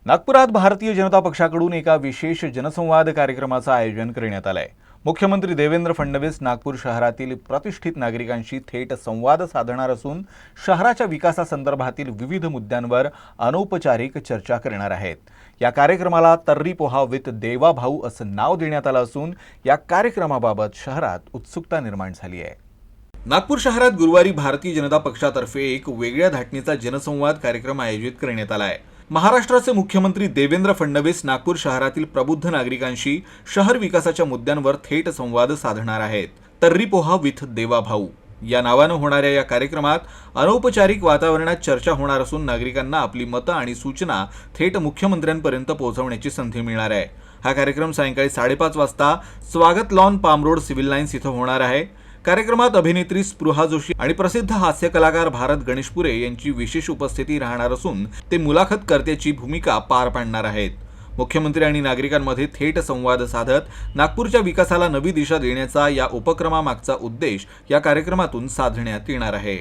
नागपुरात भारतीय जनता पक्षाकडून एका विशेष जनसंवाद कार्यक्रमाचं आयोजन करण्यात आलंय। मुख्यमंत्री देवेंद्र फडणवीस नागपूर शहरातील प्रतिष्ठित नागरिकांशी थेट संवाद साधणार असून शहराच्या विकासासंदर्भातील विविध मुद्द्यांवर अनौपचारिक चर्चा करणार आहेत। या कार्यक्रमाला तर्री पोहा विथ देवा भाऊ असं नाव देण्यात आलं असून या कार्यक्रमाबाबत शहरात उत्सुकता निर्माण झाली आहे। नागपूर शहरात गुरुवारी भारतीय जनता पक्षातर्फे एक वेगळ्या धाटणीचा जनसंवाद कार्यक्रम आयोजित करण्यात आला आहे। महाराष्ट्राचे मुख्यमंत्री देवेंद्र फडणवीस नागपूर शहरातील प्रबुद्ध नागरिकांशी शहर विकासाच्या मुद्द्यांवर थेट संवाद साधणार आहेत। तर्री पोहा विथ देवा भाऊ या नावानं होणाऱ्या या कार्यक्रमात अनौपचारिक वातावरणात चर्चा होणार असून नागरिकांना आपली मतं आणि सूचना थेट मुख्यमंत्र्यांपर्यंत पोहोचवण्याची संधी मिळणार आहे। हा कार्यक्रम सायंकाळी 5:30 वाजता स्वागत lawn palm road civil lines इथं होणार आहे। कार्यक्रमात अभिनेत्री स्पृहा जोशी आणि प्रसिद्ध हास्य कलाकार भारत गणेशपुरे यांची विशेष उपस्थिती राहणार असून ते मुलाखतकर्त्याची भूमिका पार पाडणार आहेत। मुख्यमंत्री आणि नागरिकांमध्ये थेट संवाद साधत नागपूरच्या विकासाला नवी दिशा देण्याचा या उपक्रमामागचा उद्देश या कार्यक्रमातून साधण्यात येणार आहे।